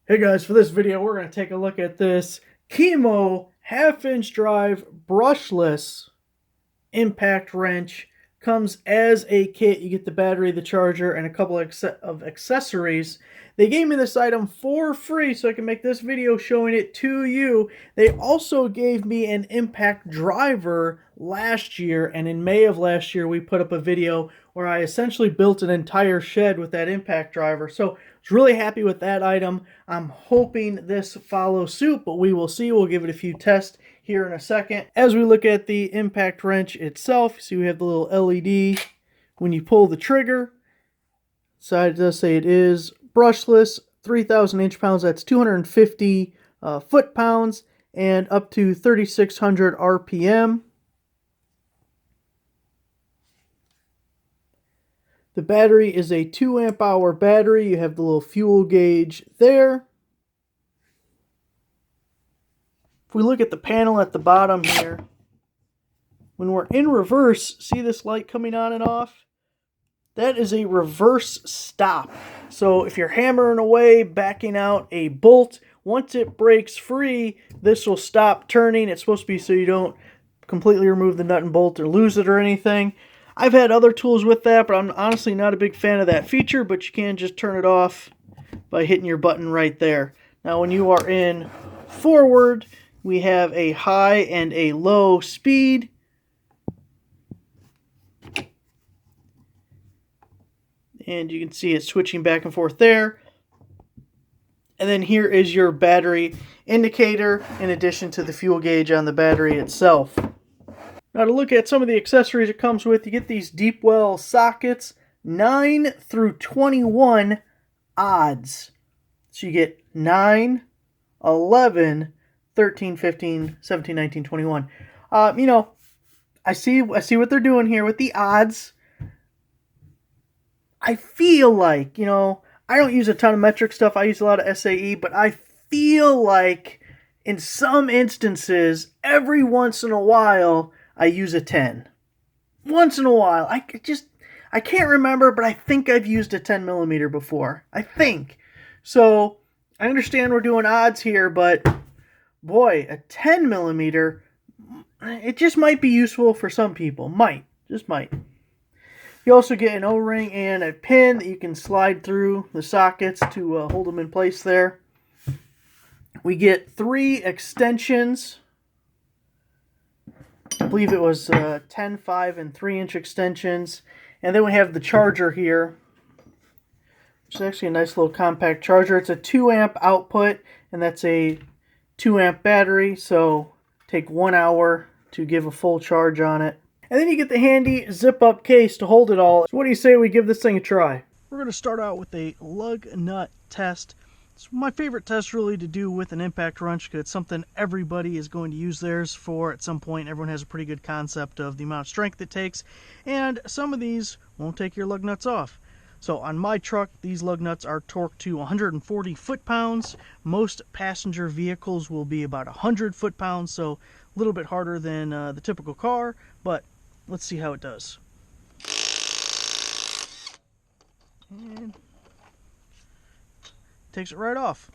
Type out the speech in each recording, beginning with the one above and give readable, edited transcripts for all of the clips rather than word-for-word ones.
Hey guys, for this video we're going to take a look at this Kimo half-inch drive brushless impact wrench. Comes as a kit. You get the battery, the charger, and a couple of accessories. They gave me this item for free so I can make this video showing it to you. They also gave me an impact driver last year, and in May of last year we put up a video where I essentially built an entire shed with that impact driver. So I was really happy with that item. I'm hoping this follows suit, but we will see. We'll give it a few tests here in a second. As we look at the impact wrench itself, you see we have the little LED when you pull the trigger. Side does say it is brushless, 3,000 inch-pounds, that's 250 foot-pounds, and up to 3,600 RPM. The battery is a 2 amp hour battery. You have the little fuel gauge there. If we look at the panel at the bottom here, when we're in reverse, see this light coming on and off? That is a reverse stop. So if you're hammering away, backing out a bolt, once it breaks free, this will stop turning. It's supposed to be so you don't completely remove the nut and bolt or lose it or anything. I've had other tools with that, but I'm honestly not a big fan of that feature, but you can just turn it off by hitting your button right there. Now when you are in forward, we have a high and a low speed. And you can see it switching back and forth there. And then here is your battery indicator in addition to the fuel gauge on the battery itself. Now to look at some of the accessories it comes with, you get these deep well sockets, 9 through 21 odds. So you get 9, 11, 13, 15, 17, 19, 21. I see what they're doing here with the odds. I feel like, I don't use a ton of metric stuff. I use a lot of SAE, but I feel like in some instances, every once in a while, I use a 10. Once in a while. I can't remember, but I think I've used a 10 millimeter before. I think. So, I understand we're doing odds here, but boy, a 10 millimeter, it just might be useful for some people. Just might. You also get an O-ring and a pin that you can slide through the sockets to hold them in place there. We get 3 extensions. I believe it was 10, 5, and 3-inch extensions. And then we have the charger here, which is actually a nice little compact charger. It's a 2 amp output, and that's a 2 amp battery, so take 1 hour to give a full charge on it. And then you get the handy zip-up case to hold it all. So what do you say we give this thing a try? We're going to start out with a lug nut test. It's my favorite test really to do with an impact wrench because it's something everybody is going to use theirs for at some point. Everyone has a pretty good concept of the amount of strength it takes. And some of these won't take your lug nuts off. So on my truck, these lug nuts are torqued to 140 foot-pounds. Most passenger vehicles will be about 100 foot-pounds, so a little bit harder than the typical car, but let's see how it does. And takes it right off.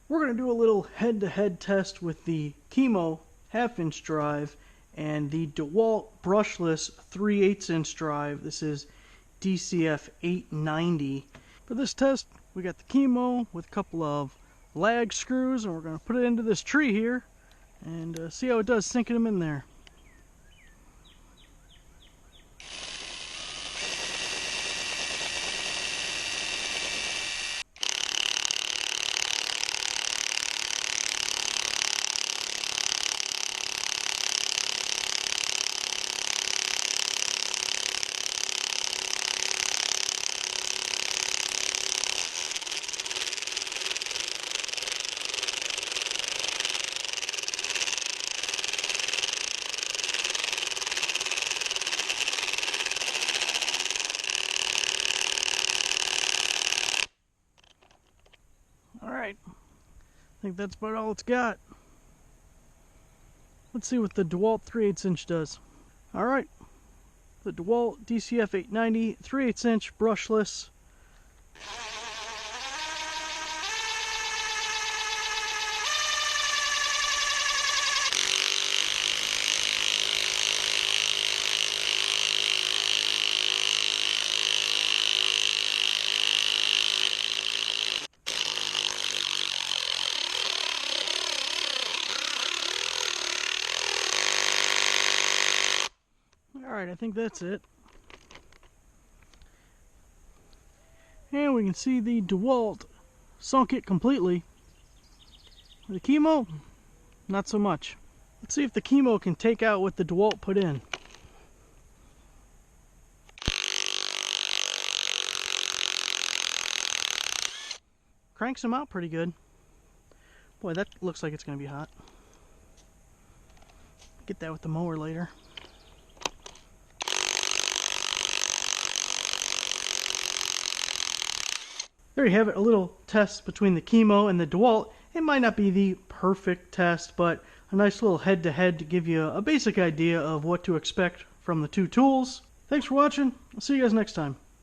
We're going to do a little head-to-head test with the Kimo half-inch drive and the DeWALT brushless 3/8-inch drive. This is DCF 890. For this test, we got the Kimo with a couple of lag screws, and we're going to put it into this tree here and see how it does sinking them in there. Alright, I think that's about all it's got. Let's see what the DeWALT 3/8-inch does. Alright, the DeWALT DCF 890 3/8-inch brushless. I think that's it. And we can see the DeWALT sunk it completely. The Kimo, not so much. Let's see if the Kimo can take out what the DeWALT put in. Cranks them out pretty good. Boy, that looks like it's going to be hot. Get that with the mower later. There you have it, a little test between the Kimo and the DeWALT. It might not be the perfect test, but a nice little head-to-head to give you a basic idea of what to expect from the two tools. Thanks for watching. I'll see you guys next time.